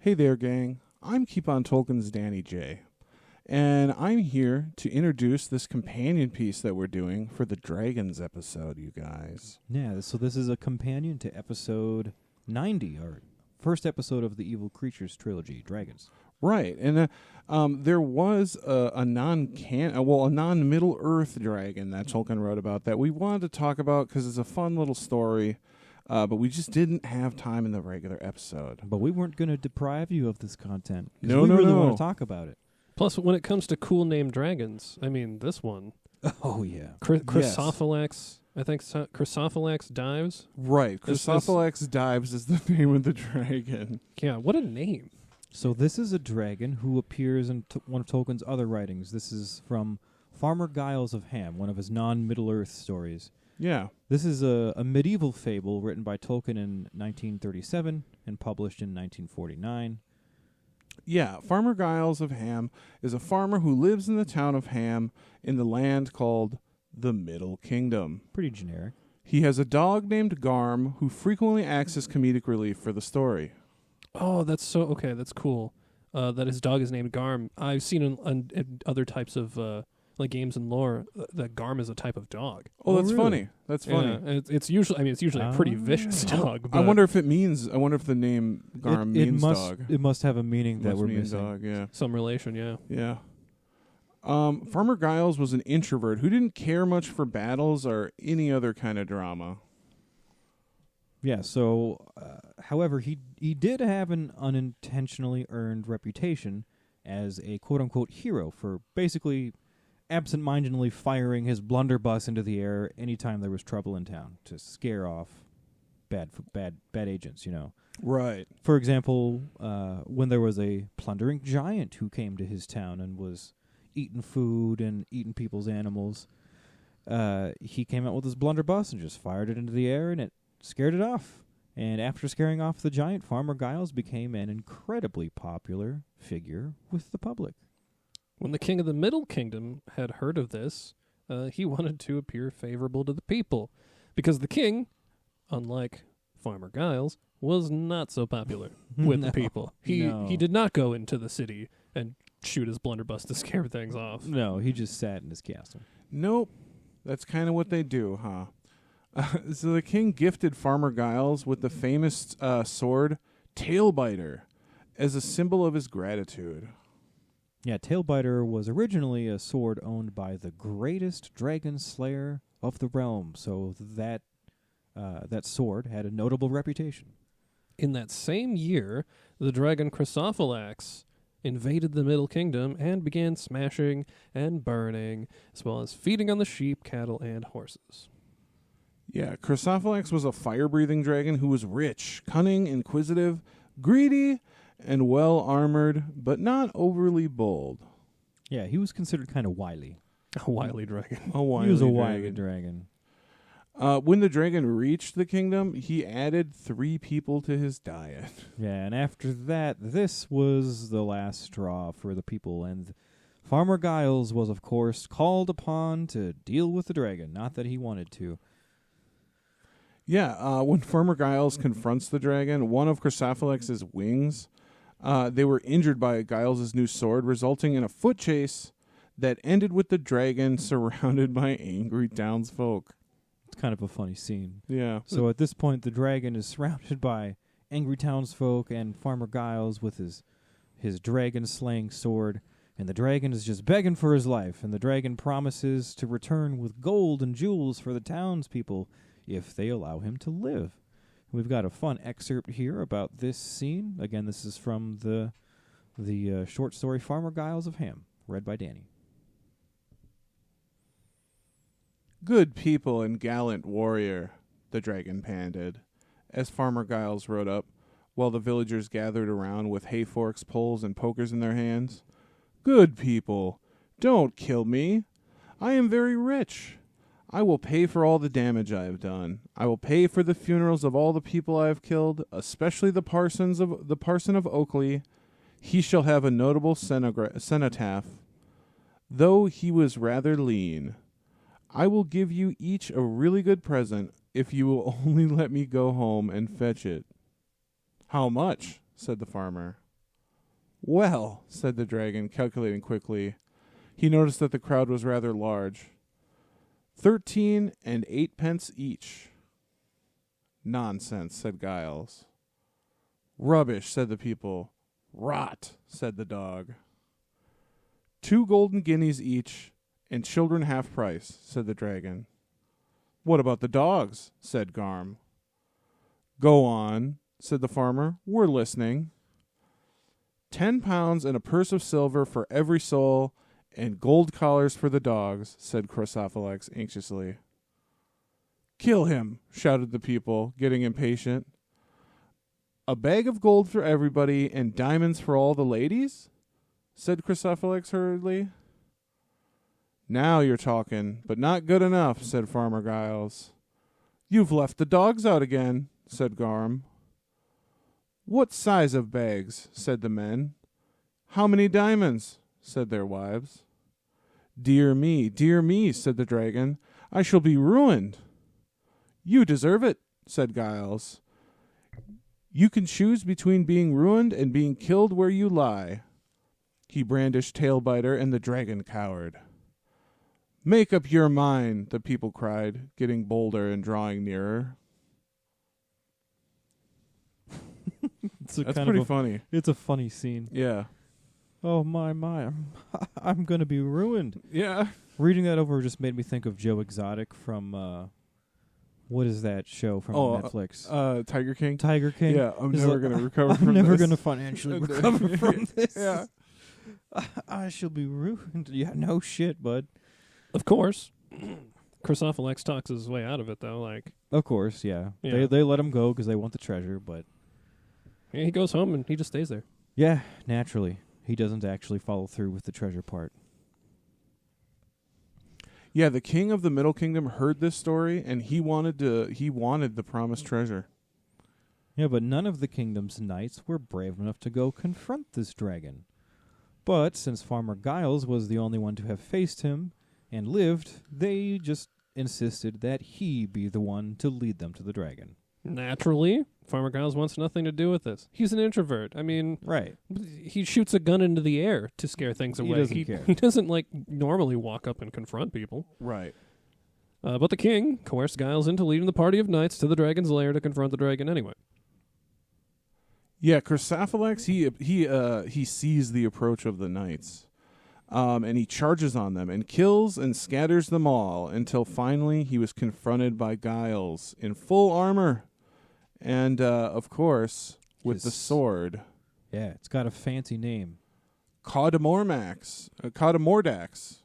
Hey there, gang. I'm Keep On Tolkien's Danny J. And I'm here to introduce this companion piece that we're doing for the Dragons episode, you guys. Yeah, so this is a companion to episode 90, or first episode of the Evil Creatures trilogy, Dragons. Right, and there was a non-Middle Earth dragon that Tolkien wrote about that we wanted to talk about because it's a fun little story, but we just didn't have time in the regular episode. But we weren't going to deprive you of this content. No, we no, really no. want to talk about it. Plus, when it comes to cool name dragons, I mean, this one. Oh, yeah. Chrysophylax, I think Chrysophylax Dives. Right, Chrysophylax Dives is the name of the dragon. Yeah, what a name. So this is a dragon who appears in one of Tolkien's other writings. This is from Farmer Giles of Ham, one of his non-Middle-earth stories. Yeah. This is a medieval fable written by Tolkien in 1937 and published in 1949. Yeah, Farmer Giles of Ham is a farmer who lives in the town of Ham in the land called the Middle Kingdom. Pretty generic. He has a dog named Garm who frequently acts as comedic relief for the story. Oh, that's cool. That his dog is named Garm. I've seen in other types of like games and lore that Garm is a type of dog. Oh, that's really? funny. That's funny. Yeah, it's usually a pretty vicious dog. I wonder if the name Garm means dog. It must have a meaning that Must we're mean missing. dog, yeah. Some relation, yeah. Yeah. Farmer Giles was an introvert who didn't care much for battles or any other kind of drama. Yeah, so, however, he did have an unintentionally earned reputation as a quote-unquote hero for basically absent-mindedly firing his blunderbuss into the air anytime there was trouble in town to scare off bad agents, you know. Right. For example, when there was a plundering giant who came to his town and was eating food and eating people's animals, he came out with his blunderbuss and just fired it into the air, and it scared it off. And after scaring off the giant, Farmer Giles became an incredibly popular figure with the public. When the king of the Middle Kingdom had heard of this, he wanted to appear favorable to the people, because the king, unlike Farmer Giles, was not so popular with the people. He did not go into the city and shoot his blunderbuss to scare things off. No, he just sat in his castle. Nope. That's kind of what they do, huh? So the king gifted Farmer Giles with the famous sword Tailbiter as a symbol of his gratitude. Yeah, Tailbiter was originally a sword owned by the greatest dragon slayer of the realm, so that sword had a notable reputation. In that same year, the dragon Chrysophylax invaded the Middle Kingdom and began smashing and burning, as well as feeding on the sheep, cattle, and horses. Yeah, Chrysophylax was a fire-breathing dragon who was rich, cunning, inquisitive, greedy, and well-armored, but not overly bold. Yeah, he was considered kind of wily. A wily dragon. He was a wily dragon. When the dragon reached the kingdom, he added 3 people to his diet. Yeah, and after that, this was the last straw for the people, and Farmer Giles was, of course, called upon to deal with the dragon, not that he wanted to. Yeah, when Farmer Giles confronts the dragon, one of Chrysophylax's wings, they were injured by Giles' new sword, resulting in a foot chase that ended with the dragon surrounded by angry townsfolk. It's kind of a funny scene. Yeah. So at this point, the dragon is surrounded by angry townsfolk and Farmer Giles with his dragon-slaying sword, and the dragon is just begging for his life, and the dragon promises to return with gold and jewels for the townspeople if they allow him to live. We've got a fun excerpt here about this scene. Again, this is from the short story Farmer Giles of Ham, read by Danny. Good people and gallant warrior, the dragon panted, as Farmer Giles rode up, while the villagers gathered around with hay forks, poles, and pokers in their hands. Good people, don't kill me. I am very rich. I will pay for all the damage I have done. I will pay for the funerals of all the people I have killed, especially the parson of Oakley. He shall have a notable cenotaph, though he was rather lean. I will give you each a really good present if you will only let me go home and fetch it. How much? Said the farmer. Well, said the dragon, calculating quickly. He noticed that the crowd was rather large. 13 and 8 pence each. Nonsense, said Giles. Rubbish, said the people. Rot, said the dog. 2 golden guineas each, and children half price, said the dragon. What about the dogs? Said Garm. Go on, said the farmer. We're listening. 10 pounds and a purse of silver for every soul, and gold collars for the dogs, said Chrysophylax anxiously. Kill him, shouted the people, getting impatient. A bag of gold for everybody and diamonds for all the ladies? Said Chrysophylax hurriedly. Now you're talking, but not good enough, said Farmer Giles. You've left the dogs out again, said Garm. What size of bags? Said the men. How many diamonds? Said their wives. Dear me, said the dragon. I shall be ruined. You deserve it, said Giles. You can choose between being ruined and being killed where you lie. He brandished Tailbiter, and the dragon cowered. Make up your mind, the people cried, getting bolder and drawing nearer. That's pretty funny. It's a funny scene. Yeah. Oh, my. I'm going to be ruined. Yeah. Reading that over just made me think of Joe Exotic from, what is that show from Netflix? Tiger King? Tiger King. Yeah, I'm never going to recover from this. I'm never going to financially recover from this. Yeah. I shall be ruined. Yeah, no shit, bud. Of course. Chrysophylax talks his way out of it, though. Like, of course, yeah. Yeah. They let him go because they want the treasure, but... yeah, he goes home and he just stays there. Yeah, naturally. He doesn't actually follow through with the treasure part. Yeah, the king of the Middle Kingdom heard this story, and he wanted the promised treasure. Yeah, but none of the kingdom's knights were brave enough to go confront this dragon. But since Farmer Giles was the only one to have faced him and lived, they just insisted that he be the one to lead them to the dragon. Naturally, Farmer Giles wants nothing to do with this. He's an introvert. I mean, right. He shoots a gun into the air to scare things away. He doesn't care. He doesn't, like, normally walk up and confront people. Right. But the king coerced Giles into leading the party of knights to the dragon's lair to confront the dragon anyway. Yeah, Chrysophylax, he sees the approach of the knights, and he charges on them and kills and scatters them all until finally he was confronted by Giles in full armor, and of course with the sword. Yeah, it's got a fancy name. Caudomordax.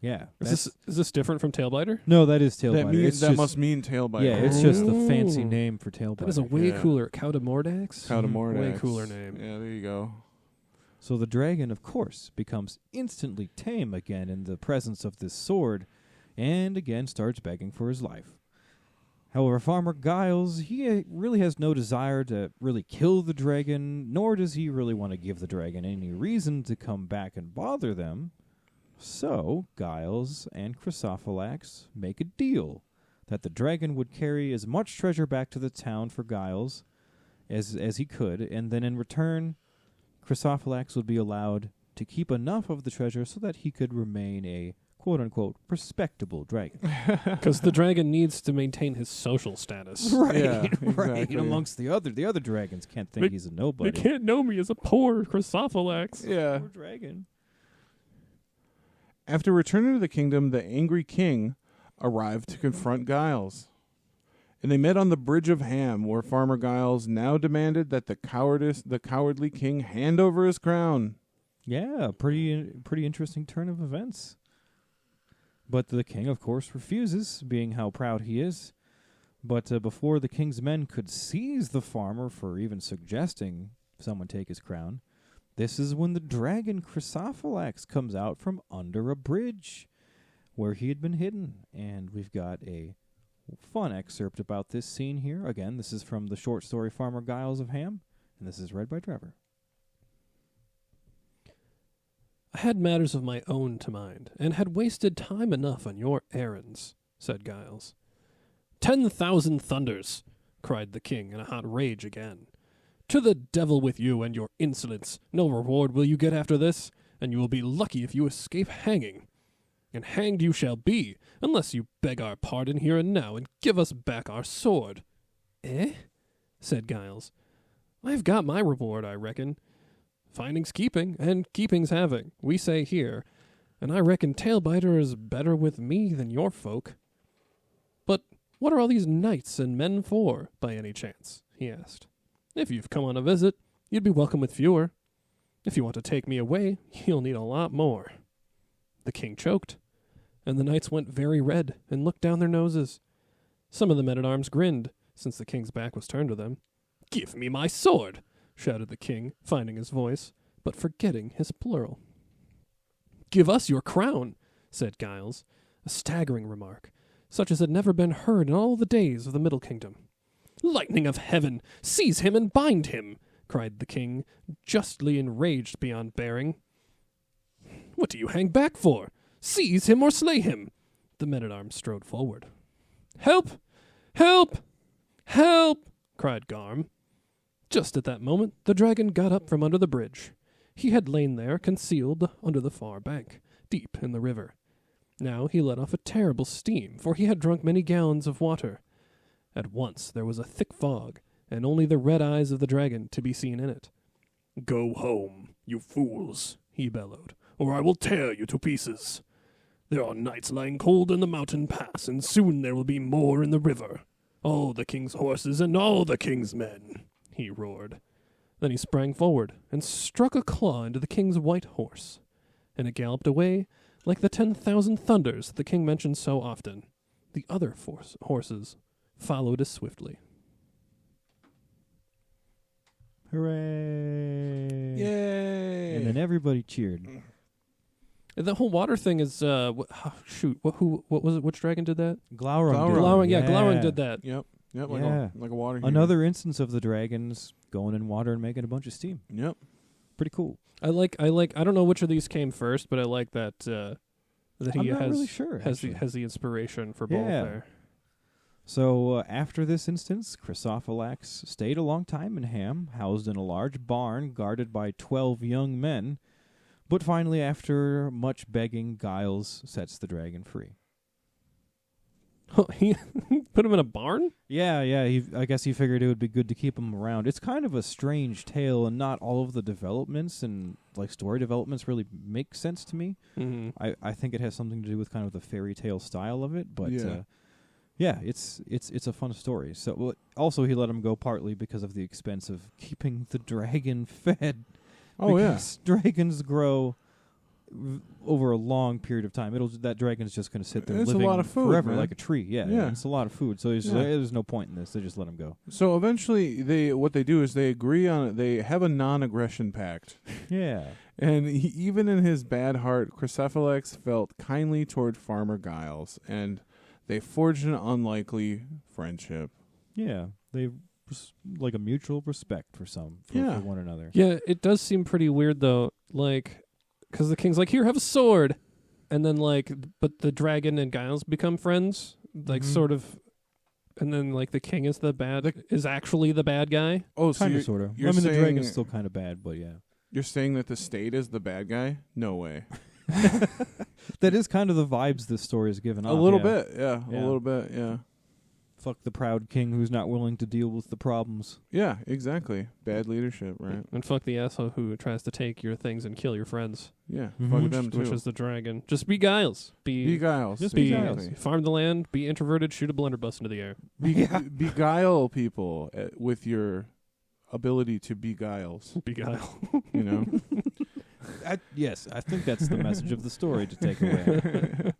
Yeah. Is this different from Tailbiter? No, that is Tailbiter. That must mean Tailbiter. Yeah, it's just the fancy name for Tailbiter. That is a way cooler. Caudomordax? Caudomordax. Way cooler name. Yeah, there you go. So the dragon, of course, becomes instantly tame again in the presence of this sword, and again starts begging for his life. However, Farmer Giles, he really has no desire to really kill the dragon, nor does he really want to give the dragon any reason to come back and bother them. So, Giles and Chrysophylax make a deal that the dragon would carry as much treasure back to the town for Giles as he could, and then in return, Chrysophylax would be allowed to keep enough of the treasure so that he could remain a quote-unquote respectable dragon. Because the dragon needs to maintain his social status. Right, Yeah, right. exactly. Amongst the other dragons can't think he's a nobody. They can't know me as a poor Chrysophylax. Yeah. Poor dragon. After returning to the kingdom, the angry king arrived to confront Giles. And they met on the Bridge of Ham, where Farmer Giles now demanded that the cowardly king hand over his crown. Yeah, pretty interesting turn of events. But the king, of course, refuses, being how proud he is. But before the king's men could seize the farmer for even suggesting someone take his crown, this is when the dragon Chrysophylax comes out from under a bridge where he had been hidden. And we've got a fun excerpt about this scene here. Again, this is from the short story Farmer Giles of Ham, and this is read by Trevor. I had matters of my own to mind, and had wasted time enough on your errands, said Giles. 10,000 thunders, cried the king in a hot rage again. To the devil with you and your insolence. No reward will you get after this, and you will be lucky if you escape hanging. And hanged you shall be, unless you beg our pardon here and now and give us back our sword. Eh? Said Giles. I've got my reward, I reckon. Finding's keeping, and keeping's having, we say here, and I reckon Tailbiter is better with me than your folk. But what are all these knights and men for, by any chance? He asked. If you've come on a visit, you'd be welcome with fewer. If you want to take me away, you'll need a lot more. The king choked, and the knights went very red and looked down their noses. Some of the men-at-arms grinned, since the king's back was turned to them. Give me my sword, shouted the king, finding his voice, but forgetting his plural. Give us your crown, said Giles, a staggering remark, such as had never been heard in all the days of the Middle Kingdom. Lightning of heaven, seize him and bind him, cried the king, justly enraged beyond bearing. What do you hang back for? Seize him or slay him. The men-at-arms strode forward. Help! Help! Help! Cried Garm. Just at that moment, the dragon got up from under the bridge. He had lain there, concealed under the far bank, deep in the river. Now he let off a terrible steam, for he had drunk many gallons of water. At once there was a thick fog, and only the red eyes of the dragon to be seen in it. Go home, you fools, he bellowed, or I will tear you to pieces. There are knights lying cold in the mountain pass, and soon there will be more in the river. All the king's horses and all the king's men, he roared. Then he sprang forward and struck a claw into the king's white horse, and it galloped away like the 10,000 thunders the king mentioned so often. The other horses followed as swiftly. Hooray! Yay! And then everybody cheered. The whole water thing is what was it? Which dragon did that? Glaurung. Glaurung did that. Yep. Yep. Like a water heater. Another instance of the dragons going in water and making a bunch of steam. Yep. Pretty cool. I don't know which of these came first, but I like that he I'm not really sure, has the inspiration for both there. So after this instance, Chrysophylax stayed a long time in Ham, housed in a large barn guarded by 12 young men. But finally, after much begging, Giles sets the dragon free. He put him in a barn? Yeah. I guess he figured it would be good to keep him around. It's kind of a strange tale, and not all of the developments and story developments really make sense to me. Mm-hmm. I think it has something to do with kind of the fairy tale style of it, but it's a fun story. So also he let him go partly because of the expense of keeping the dragon fed. Oh, because dragons grow over a long period of time. That dragon's just going to sit there living a lot of food, forever man. like a tree. Yeah, it's a lot of food. So there's no point in this. They just let him go. So eventually, what they do is they agree on it. They have a non-aggression pact. Yeah. And even in his bad heart, Chrysophylax felt kindly toward Farmer Giles, and they forged an unlikely friendship. Yeah, they like a mutual respect for one another. Yeah, it does seem pretty weird though, because the king's like, here, have a sword, and then but the dragon and Giles become friends, sort of, and then the king is is actually the bad guy. Oh, so kind of, sort of. The dragon's still kind of bad, but yeah. You're saying that the state is the bad guy? No way. That is kind of the vibes this story is giving off. A little bit, yeah. A little bit, yeah. Fuck the proud king who's not willing to deal with the problems. Yeah, exactly. Bad leadership, right? And fuck the asshole who tries to take your things and kill your friends. Yeah, fuck them too. Which is the dragon. Just be Giles. Be Giles. Just be Giles. Farm the land, be introverted, shoot a blunderbuss into the air. Beguile people with your ability to beguiles. Beguile. You know? Yes, I think that's the message of the story to take away.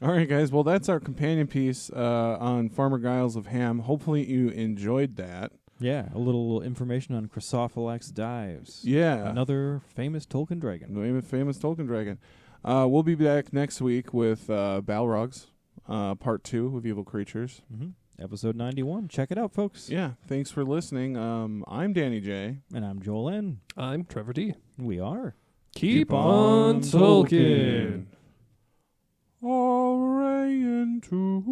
All right, guys. Well, that's our companion piece on Farmer Giles of Ham. Hopefully you enjoyed that. Yeah, a little information on Chrysophylax Dives. Yeah. Another famous Tolkien dragon. Famous Tolkien dragon. We'll be back next week with Balrogs, Part 2 of Evil Creatures. Mm-hmm. Episode 91. Check it out, folks. Yeah, thanks for listening. I'm Danny J. And I'm Joel N. I'm Trevor D. We are. Keep on Tolkien. All into